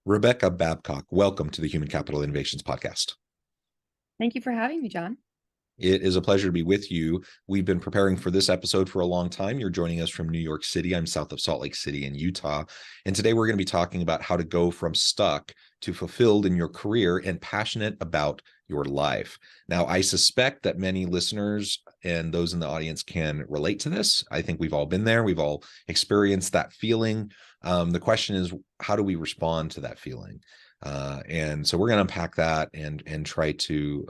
Rebecca Babcock, welcome to the Human Capital Innovations Podcast. Thank you for having me, John. It is a pleasure to be with you. We've been preparing for this episode for a long time. You're joining us from New York City. I'm south of Salt Lake City in Utah. And today we're going to be talking about how to go from stuck to fulfilled in your career and passionate about your life. Now, I suspect that many listeners and those in the audience can relate to this. I think we've all been there. We've all experienced that feeling. The question is, how do we respond to that feeling? And so we're going to unpack that and try to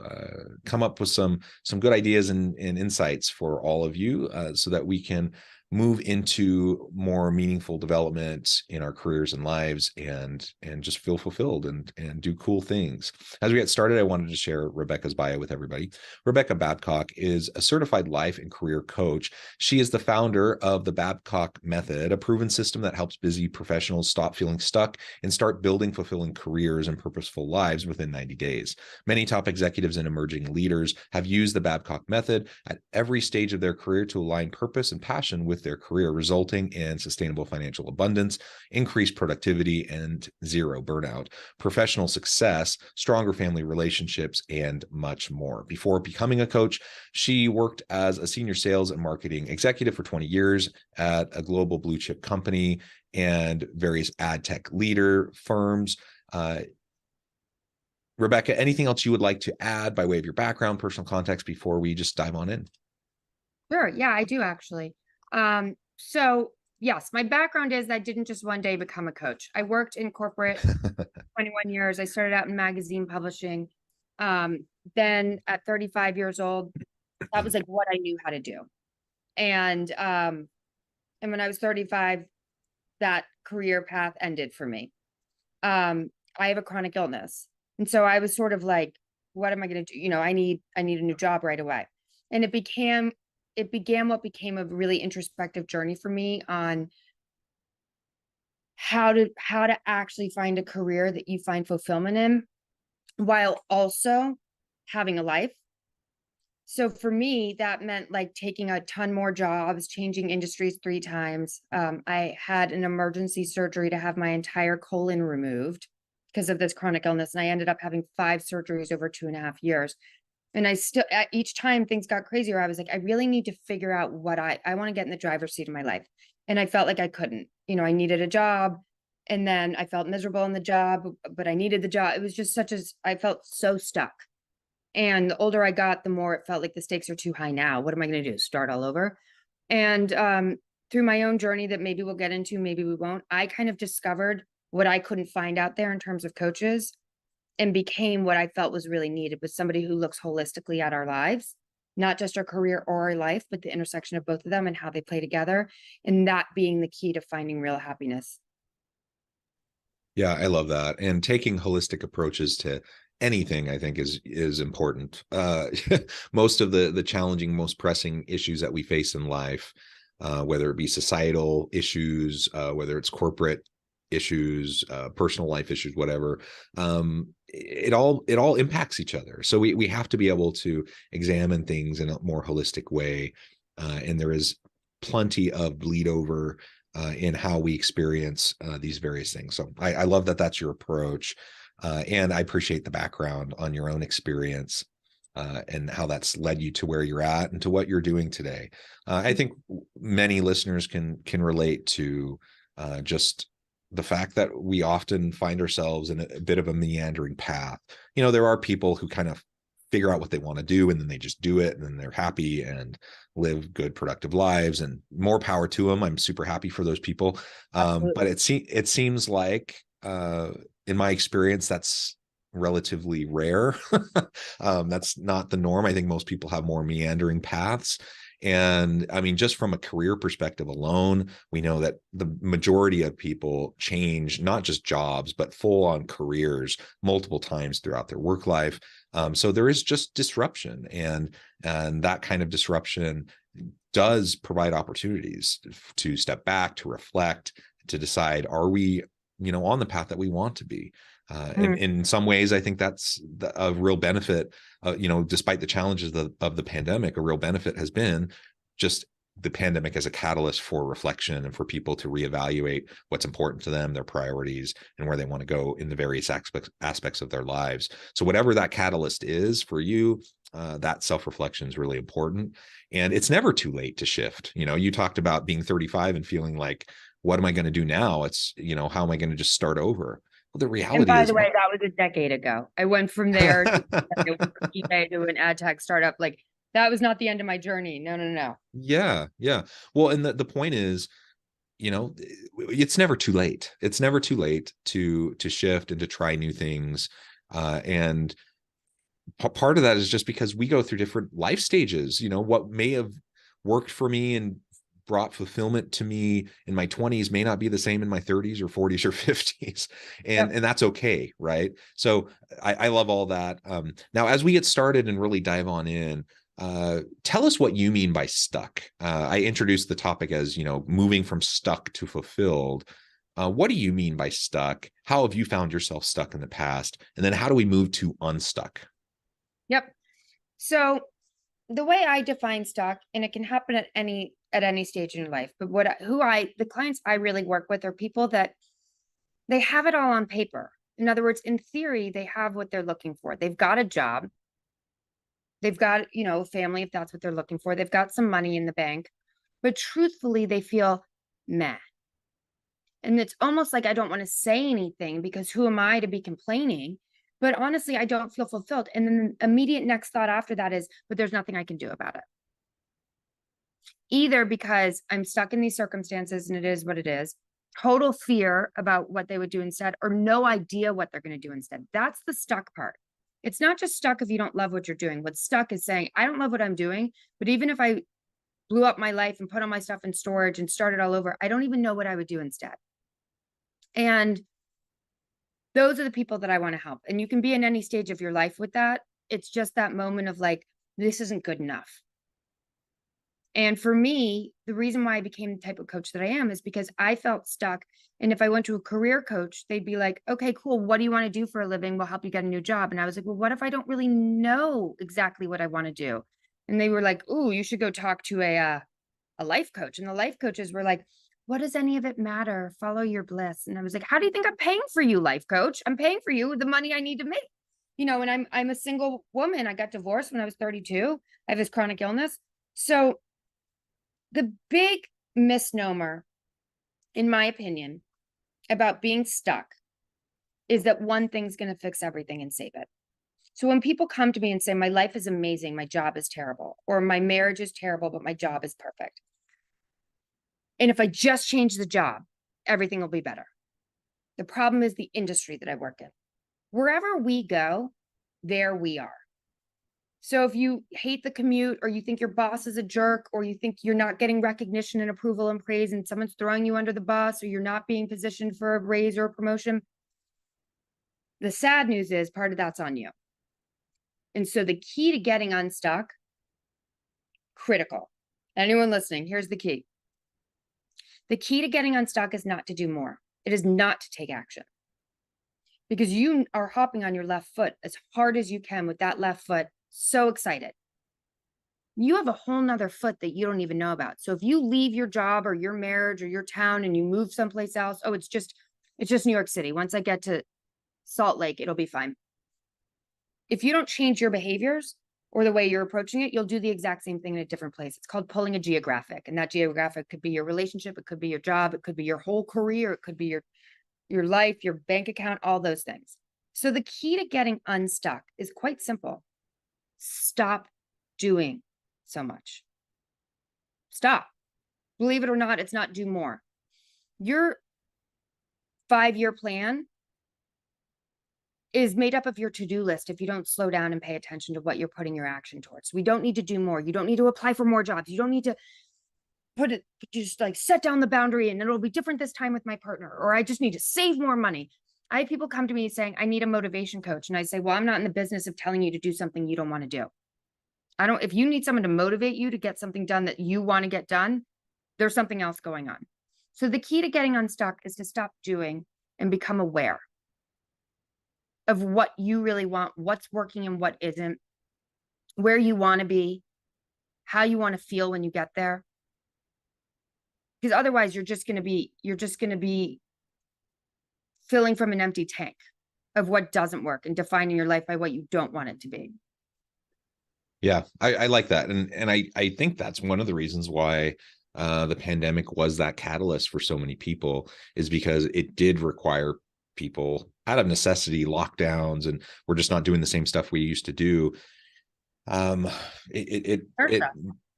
come up with some good ideas and insights for all of you so that we can move into more meaningful development in our careers and lives and just feel fulfilled and do cool things. As we get started, I wanted to share Rebecca's bio with everybody. Rebecca Babcock is a certified life and career coach. She is the founder of the Babcock Method, a proven system that helps busy professionals stop feeling stuck and start building fulfilling careers and purposeful lives within 90 days. Many top executives and emerging leaders have used the Babcock Method at every stage of their career to align purpose and passion with their career, resulting in sustainable financial abundance, increased productivity, and zero burnout, professional success, stronger family relationships, and much more. Before becoming a coach, she worked as a senior sales and marketing executive for 20 years at a global blue chip company and various ad tech leader firms. Rebecca, anything else you would like to add by way of your background, personal context before we just dive on in? Sure. Yeah, I do actually. So yes, my background is I didn't just one day become a coach. I worked in corporate 21 years. I started out in magazine publishing. Then at 35 years old, that was like what I knew how to do. And when I was 35, that career path ended for me. I have a chronic illness. And so I was sort of like, what am I going to do? I need a new job right away. And it began what became a really introspective journey for me on how to actually find a career that you find fulfillment in while also having a life. So for me, that meant like taking a ton more jobs, changing industries 3 times. I had an emergency surgery to have my entire colon removed because of this chronic illness. And I ended up having 5 surgeries over 2.5 years. And I still, each time things got crazier, I was like, I really need to figure out what I want to get in the driver's seat of my life. And I felt like I couldn't, I needed a job. And then I felt miserable in the job, but I needed the job. It was just I felt so stuck. And the older I got, the more it felt like the stakes are too high now. What am I going to do? Start all over? And through my own journey that maybe we'll get into, maybe we won't, I kind of discovered what I couldn't find out there in terms of coaches, and became what I felt was really needed, was somebody who looks holistically at our lives, not just our career or our life, but the intersection of both of them and how they play together, and that being the key to finding real happiness. Yeah, I love that. And taking holistic approaches to anything, I think, is important. Most of the challenging, most pressing issues that we face in life, whether it be societal issues, whether it's corporate issues, personal life issues, whatever, it all impacts each other. So we have to be able to examine things in a more holistic way. And there is plenty of bleed over in how we experience these various things. So I love that that's your approach. And I appreciate the background on your own experience and how that's led you to where you're at and to what you're doing today. I think many listeners can relate to just the fact that we often find ourselves in a bit of a meandering path. There are people who kind of figure out what they want to do and then they just do it and then they're happy and live good, productive lives, and more power to them. I'm super happy for those people. But it seems like, in my experience, that's relatively rare. That's not the norm. I think most people have more meandering paths. And I mean, just from a career perspective alone, we know that the majority of people change not just jobs, but full-on careers multiple times throughout their work life. So there is just disruption, and that kind of disruption does provide opportunities to step back, to reflect, to decide, are we, on the path that we want to be? And in some ways, I think that's a real benefit. Despite the challenges of the pandemic, a real benefit has been just the pandemic as a catalyst for reflection and for people to reevaluate what's important to them, their priorities, and where they want to go in the various aspects of their lives. So whatever that catalyst is for you, that self-reflection is really important. And it's never too late to shift. You know, you talked about being 35 and feeling like, what am I going to do now? It's, you know, how am I going to just start over? Well, the And reality by is, the way, that was a decade ago. I went from there to eBay to an ad tech startup. Like, that was not the end of my journey. No, no, no. yeah. Well, and the point is, you know, it's never too late. It's never too late to shift and to try new things. And part of that is just because we go through different life stages. You know, what may have worked for me and brought fulfillment to me in my 20s may not be the same in my 30s or 40s or 50s, and that's okay, right? So I love all that. Now, as we get started and really dive on in, tell us what you mean by stuck. I introduced the topic as, you know, moving from stuck to fulfilled. What do you mean by stuck? How have you found yourself stuck in the past? And then how do we move to unstuck? Yep. So the way I define stuck, and it can happen at any stage in your life, but the clients I really work with are people that they have it all on paper. In other words, in theory, they have what they're looking for. They've got a job. They've got, you know, family, if that's what they're looking for. They've got some money in the bank, but truthfully, they feel meh. And it's almost like I don't want to say anything because who am I to be complaining? But honestly, I don't feel fulfilled. And then the immediate next thought after that is, but there's nothing I can do about it. Either because I'm stuck in these circumstances and it is what it is, total fear about what they would do instead, or no idea what they're going to do instead. That's the stuck part. It's not just stuck if you don't love what you're doing. What's stuck is saying, I don't love what I'm doing, but even if I blew up my life and put all my stuff in storage and started all over, I don't even know what I would do instead. And those are the people that I want to help. And you can be in any stage of your life with that. It's just that moment of like, this isn't good enough. And for me, the reason why I became the type of coach that I am is because I felt stuck. And if I went to a career coach, they'd be like, okay, cool. What do you want to do for a living? We'll help you get a new job. And I was like, well, what if I don't really know exactly what I want to do? And they were like, ooh, you should go talk to a life coach. And the life coaches were like, what does any of it matter? Follow your bliss. And I was like, how do you think I'm paying for you, life coach? I'm paying for you with the money I need to make. You know, and I'm a single woman. I got divorced when I was 32. I have this chronic illness. So the big misnomer, in my opinion, about being stuck is that one thing's going to fix everything and save it. So when people come to me and say, my life is amazing, my job is terrible, or my marriage is terrible, but my job is perfect. And if I just change the job, everything will be better. The problem is the industry that I work in. Wherever we go, there we are. So if you hate the commute, or you think your boss is a jerk, or you think you're not getting recognition and approval and praise, and someone's throwing you under the bus, or you're not being positioned for a raise or a promotion, the sad news is part of that's on you. And so the key to getting unstuck, critical. Anyone listening, here's the key. The key to getting unstuck is not to do more. It is not to take action. Because you are hopping on your left foot as hard as you can with that left foot, so excited. You have a whole nother foot that you don't even know about. So if you leave your job or your marriage or your town and you move someplace else, oh, it's just New York City. Once I get to Salt Lake, it'll be fine. If you don't change your behaviors or the way you're approaching it, you'll do the exact same thing in a different place. It's called pulling a geographic. And that geographic could be your relationship. It could be your job. It could be your whole career. It could be your life, your bank account, all those things. So the key to getting unstuck is quite simple. Stop doing so much. Stop. Believe it or not, it's not do more. Your 5-year plan is made up of your to-do list if you don't slow down and pay attention to what you're putting your action towards. We don't need to do more. You don't need to apply for more jobs. You don't need to just like set down the boundary and it'll be different this time with my partner, or I just need to save more money. I have people come to me saying, I need a motivation coach. And I say, well, I'm not in the business of telling you to do something you don't want to do. If you need someone to motivate you to get something done that you want to get done, there's something else going on. So the key to getting unstuck is to stop doing and become aware of what you really want, what's working and what isn't, where you want to be, how you want to feel when you get there. Because otherwise you're just going to be filling from an empty tank of what doesn't work and defining your life by what you don't want it to be. Yeah, I like that. And I think that's one of the reasons why the pandemic was that catalyst for so many people, is because it did require people out of necessity, lockdowns, and we're just not doing the same stuff we used to do.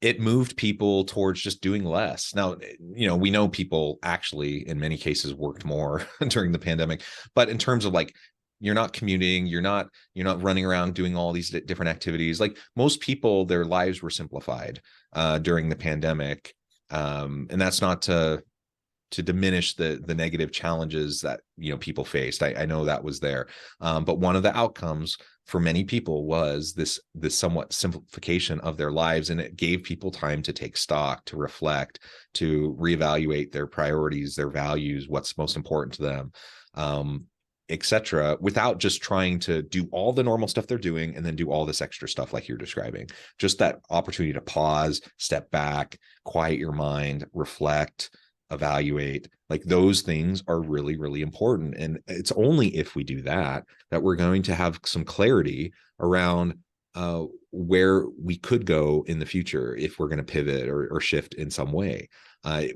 It moved people towards just doing less. Now, we know people actually in many cases worked more during the pandemic, but in terms of like, you're not commuting, you're not running around doing all these different activities. Like most people, their lives were simplified during the pandemic. And that's not to diminish the negative challenges that people faced. I know that was there, but one of the outcomes for many people was this somewhat simplification of their lives, and it gave people time to take stock, to reflect, to reevaluate their priorities, their values, what's most important to them, etc., without just trying to do all the normal stuff they're doing and then do all this extra stuff like you're describing. Just that opportunity to pause, step back, quiet your mind, reflect, evaluate. Like those things are really, really important. And it's only if we do that we're going to have some clarity around where we could go in the future if we're going to pivot or shift in some way.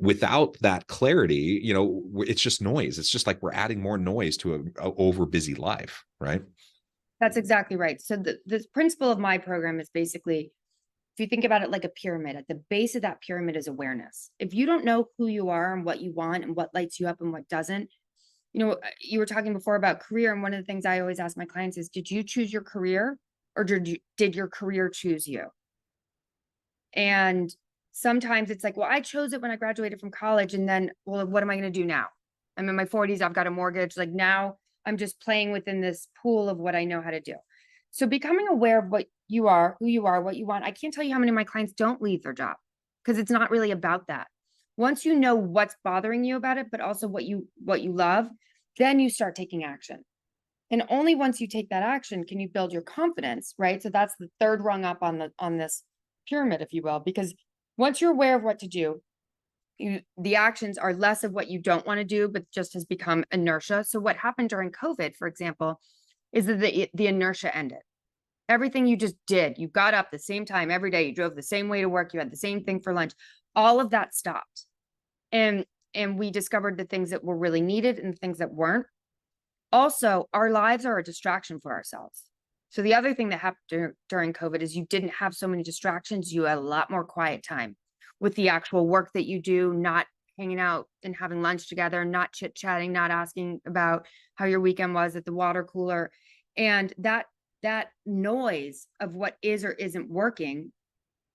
Without that clarity, it's just noise. It's just like we're adding more noise to a over busy life, right? That's exactly right. So the principle of my program is basically, if you think about it like a pyramid, at the base of that pyramid is awareness. If you don't know who you are and what you want and what lights you up and what doesn't, you were talking before about career. And one of the things I always ask my clients is, did you choose your career, or did your career choose you? And sometimes it's like, well, I chose it when I graduated from college. And then, well, what am I going to do now? I'm in my 40s. I've got a mortgage. Like now I'm just playing within this pool of what I know how to do. So becoming aware of what you are, who you are, what you want. I can't tell you how many of my clients don't leave their job, because it's not really about that. Once you know what's bothering you about it, but also what you love, then you start taking action. And only once you take that action can you build your confidence, right? So that's the third rung up on this pyramid, if you will, because once you're aware of what to do, the actions are less of what you don't want to do, but just has become inertia. So what happened during COVID, for example, is that the inertia ended. Everything you just did, you got up the same time every day, you drove the same way to work, you had the same thing for lunch, all of that stopped. And we discovered the things that were really needed and the things that weren't. Also, our lives are a distraction for ourselves. So the other thing that happened during COVID is you didn't have so many distractions. You had a lot more quiet time with the actual work that you do, not hanging out and having lunch together, not chit-chatting, not asking about how your weekend was at the water cooler. And that noise of what is or isn't working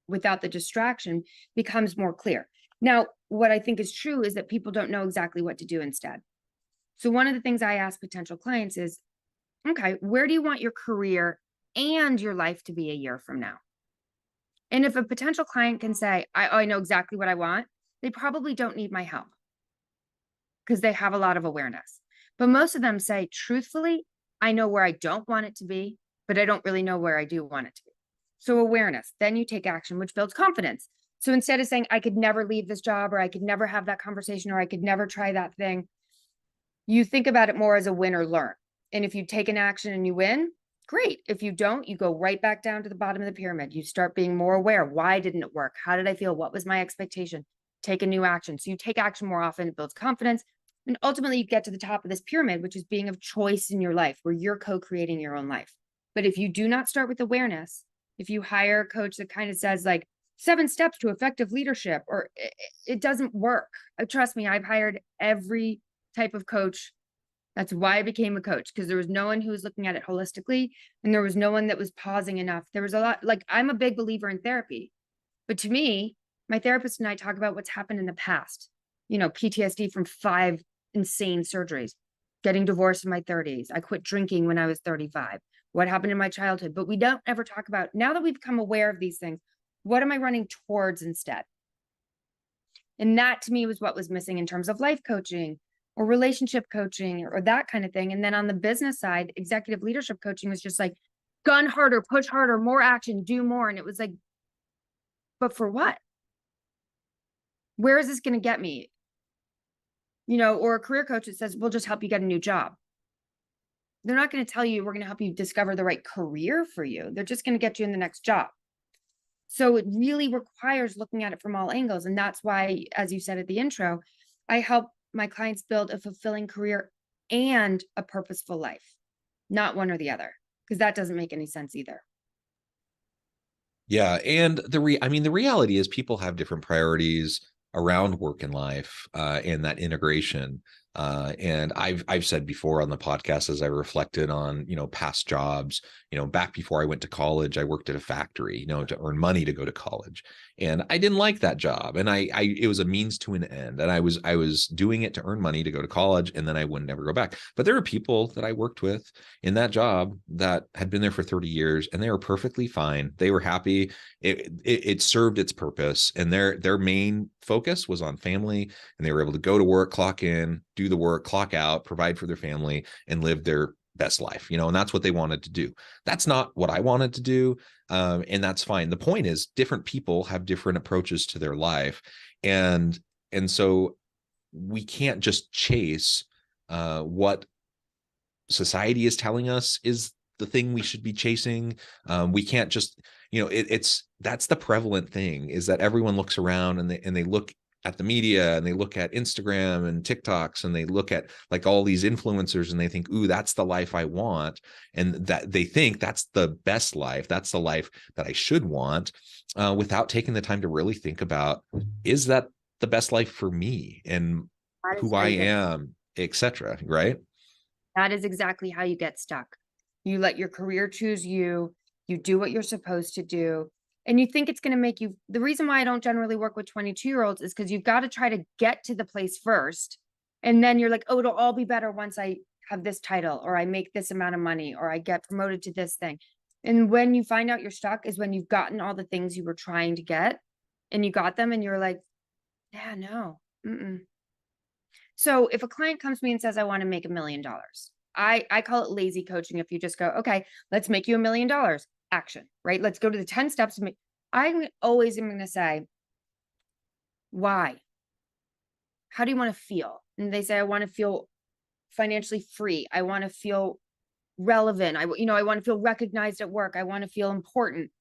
without the distraction becomes more clear. Now, what I think is true is that people don't know exactly what to do instead. So one of the things I ask potential clients is, okay, where do you want your career and your life to be a year from now? And if a potential client can say, I know exactly what I want, they probably don't need my help because they have a lot of awareness. But most of them say, truthfully, I know where I don't want it to be, but I don't really know where I do want it to be. So awareness, then you take action, which builds confidence. So instead of saying, I could never leave this job, or I could never have that conversation, or I could never try that thing, you think about it more as a win or learn. And if you take an action and you win, great. If you don't, you go right back down to the bottom of the pyramid. You start being more aware. Why didn't it work? How did I feel? What was my expectation? Take a new action. So you take action more often, it builds confidence. And ultimately you get to the top of this pyramid, which is being of choice in your life, where you're co-creating your own life. But if you do not start with awareness, if you hire a coach that kind of says like 7 steps to effective leadership, or it doesn't work. Trust me, I've hired every type of coach. That's why I became a coach, because there was no one who was looking at it holistically, and there was no one that was pausing enough. There was a lot, like, I'm a big believer in therapy, but to me, my therapist and I talk about what's happened in the past, PTSD from 5 insane surgeries, getting divorced in my 30s. I quit drinking when I was 35. What happened in my childhood? But we don't ever talk about, now that we've become aware of these things, what am I running towards instead? And that to me was what was missing in terms of life coaching or relationship coaching or that kind of thing. And then on the business side, executive leadership coaching was just like, gun harder, push harder, more action, do more. And it was like, but for what? Where is this going to get me? You know, or a career coach that says, we'll just help you get a new job. They're not going to tell you we're going to help you discover the right career for you. They're just going to get you in the next job. So it really requires looking at it from all angles. And that's why, as you said at the intro, I help my clients build a fulfilling career and a purposeful life, not one or the other, because that doesn't make any sense either. Yeah, and the reality is people have different priorities around work and life, and that integration. And I've said before on the podcast, as I reflected on, past jobs, back before I went to college, I worked at a factory, to earn money to go to college. And I didn't like that job. And it was a means to an end. And I was doing it to earn money to go to college, and then I would never go back. But there were people that I worked with in that job that had been there for 30 years, and they were perfectly fine. They were happy. It served its purpose, and their main focus was on family, and they were able to go to work, clock in, do the work, clock out, provide for their family, and live their best life, and that's what they wanted to do. That's not what I wanted to do. And that's fine. The point is, different people have different approaches to their life. And so we can't just chase what society is telling us is the thing we should be chasing. We can't just, that's the prevalent thing, is that everyone looks around and they look at the media, and they look at Instagram and TikToks, and they look at like all these influencers, and they think, ooh, that's the life I want. And that they think that's the best life. That's the life that I should want, without taking the time to really think about, is that the best life for me and who I am, etc. Right? That is exactly how you get stuck. You let your career choose you. You do what you're supposed to do. And you think it's going to make you. The reason why I don't generally work with 22-year-olds is because you've got to try to get to the place first. And then you're like, oh, it'll all be better once I have this title, or I make this amount of money, or I get promoted to this thing. And when you find out you're stuck is when you've gotten all the things you were trying to get, and you got them, and you're like, yeah, no. So if a client comes to me and says, I want to make $1 million, I call it lazy coaching. If you just go, okay, let's make you $1 million. Action, right? Let's go to the 10 steps. I'm always going to say, why? How do you want to feel? And they say, I want to feel financially free. I want to feel relevant. I want to feel recognized at work. I want to feel important.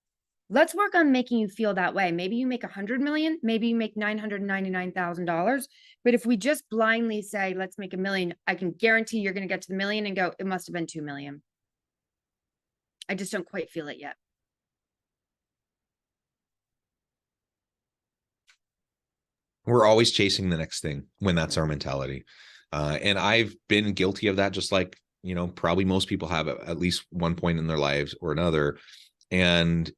Let's work on making you feel that way. Maybe you make 100 million, maybe you make $999,000. But if we just blindly say, let's make $1 million, I can guarantee you're going to get to the million and go, it must have been 2 million. I just don't quite feel it yet. We're always chasing the next thing when that's our mentality. And I've been guilty of that, just like, probably most people have at least one point in their lives or another. And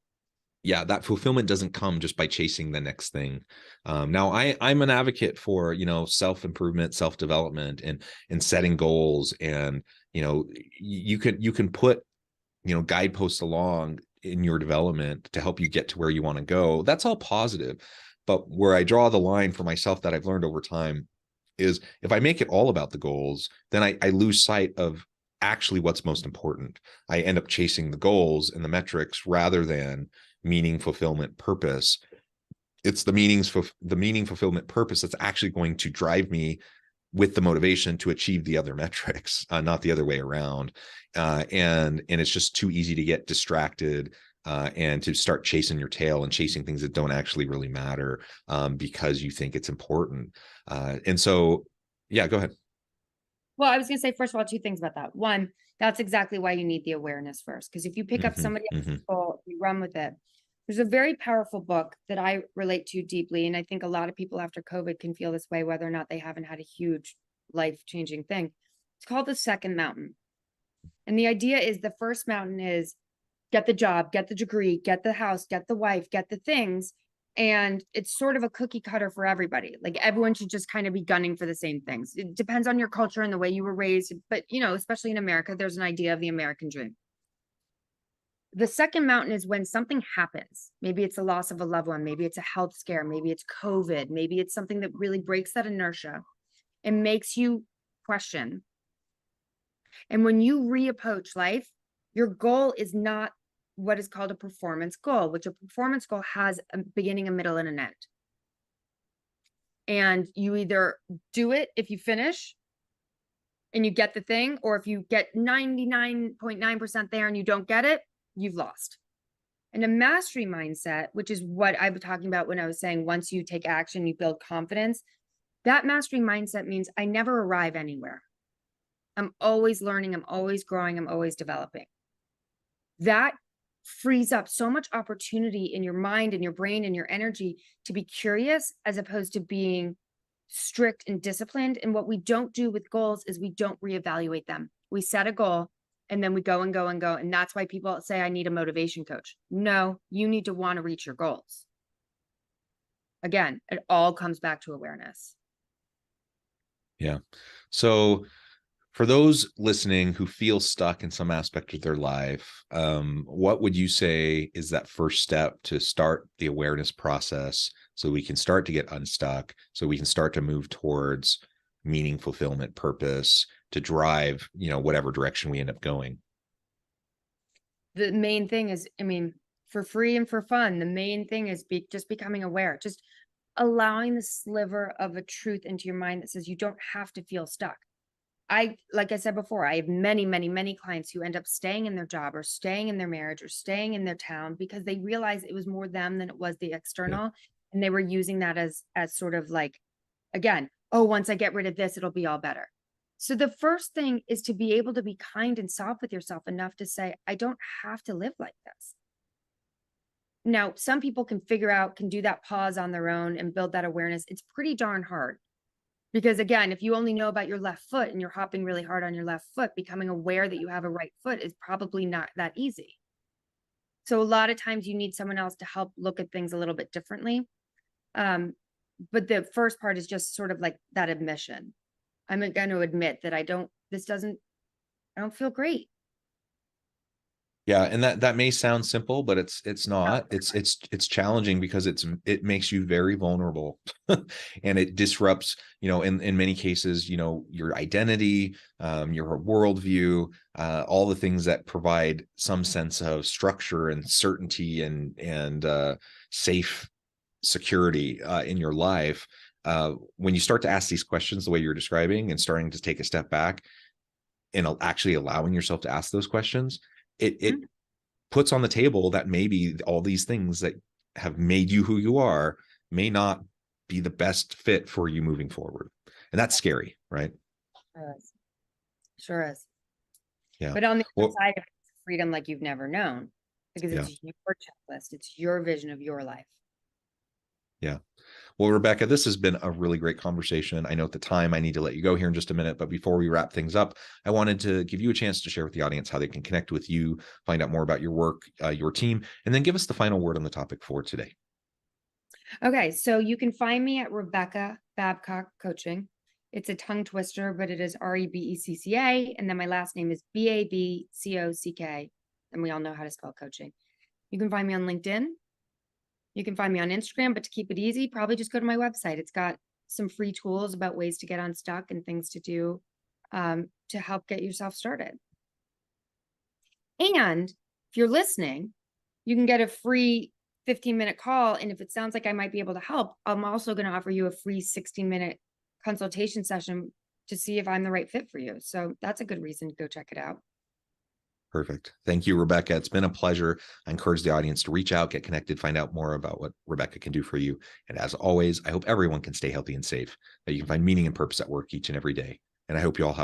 yeah, that fulfillment doesn't come just by chasing the next thing. Now I'm an advocate for, self-improvement, self-development, and setting goals. And, you can put, guideposts along in your development to help you get to where you want to go. That's all positive. But where I draw the line for myself that I've learned over time is, if I make it all about the goals, then I lose sight of actually what's most important. I end up chasing the goals and the metrics rather than meaning, fulfillment, purpose. It's the meaning, fulfillment, purpose that's actually going to drive me with the motivation to achieve the other metrics, not the other way around. And it's just too easy to get distracted, and to start chasing your tail and chasing things that don't actually really matter, because you think it's important. And so, yeah, go ahead. Well, I was going to say, first of all, 2 things about that. One, that's exactly why you need the awareness first. Because if you pick up somebody else's goal, you run with it. There's a very powerful book that I relate to deeply. And I think a lot of people after COVID can feel this way, whether or not they haven't had a huge life-changing thing. It's called The Second Mountain. And the idea is, the first mountain is get the job, get the degree, get the house, get the wife, get the things. And it's sort of a cookie cutter for everybody. Like, everyone should just kind of be gunning for the same things. It depends on your culture and the way you were raised. But, especially in America, there's an idea of the American dream. The second mountain is when something happens. Maybe it's a loss of a loved one. Maybe it's a health scare. Maybe it's COVID. Maybe it's something that really breaks that inertia and makes you question. And when you reapproach life, your goal is not what is called a performance goal, which a performance goal has a beginning, a middle, and an end. And you either do it if you finish and you get the thing, or if you get 99.9% there and you don't get it, you've lost. And a mastery mindset, which is what I was talking about when I was saying once you take action, you build confidence. That mastery mindset means I never arrive anywhere. I'm always learning, I'm always growing, I'm always developing. That frees up so much opportunity in your mind and your brain and your energy to be curious, as opposed to being strict and disciplined. And what we don't do with goals is we don't reevaluate them. We set a goal and then we go and go and go. And that's why people say, I need a motivation coach. No, you need to want to reach your goals. Again, it all comes back to awareness. Yeah. So for those listening who feel stuck in some aspect of their life, what would you say is that first step to start the awareness process so we can start to get unstuck, so we can start to move towards meaning, fulfillment, purpose, to drive, whatever direction we end up going? The main thing is, for free and for fun, the main thing is just becoming aware, just allowing the sliver of a truth into your mind that says you don't have to feel stuck. Like I said before, I have many, many, many clients who end up staying in their job or staying in their marriage or staying in their town because they realized it was more them than it was the external. Yeah. And they were using that as sort of like, again, oh, once I get rid of this, it'll be all better. So the first thing is to be able to be kind and soft with yourself enough to say, I don't have to live like this. Now, some people can do that pause on their own and build that awareness. It's pretty darn hard. Because again, if you only know about your left foot and you're hopping really hard on your left foot, becoming aware that you have a right foot is probably not that easy. So a lot of times you need someone else to help look at things a little bit differently. But the first part is just sort of like that admission. I'm going to admit that I don't feel great. Yeah, and that may sound simple, but it's not. It's challenging because it makes you very vulnerable, and it disrupts, in many cases, your identity, your worldview, all the things that provide some sense of structure and certainty and safe security in your life. When you start to ask these questions the way you're describing and starting to take a step back and actually allowing yourself to ask those questions, it puts on the table that maybe all these things that have made you who you are may not be the best fit for you moving forward. And that's scary, right? Sure is. Yeah. But on the other side of it, it's freedom like you've never known, because it's your checklist. It's your vision of your life. Yeah. Well, Rebecca, this has been a really great conversation. I know at the time I need to let you go here in just a minute, but before we wrap things up, I wanted to give you a chance to share with the audience how they can connect with you, find out more about your work, your team, and then give us the final word on the topic for today. Okay. So you can find me at Rebecca Babcock Coaching. It's a tongue twister, but it is REBECCA. And then my last name is BABCOCK. And we all know how to spell coaching. You can find me on LinkedIn. You can find me on Instagram, but to keep it easy, probably just go to my website. It's got some free tools about ways to get unstuck and things to do to help get yourself started. And if you're listening, you can get a free 15-minute call. And if it sounds like I might be able to help, I'm also going to offer you a free 16-minute consultation session to see if I'm the right fit for you. So that's a good reason to go check it out. Perfect. Thank you, Rebecca. It's been a pleasure. I encourage the audience to reach out, get connected, find out more about what Rebecca can do for you. And as always, I hope everyone can stay healthy and safe, that you can find meaning and purpose at work each and every day. And I hope you all have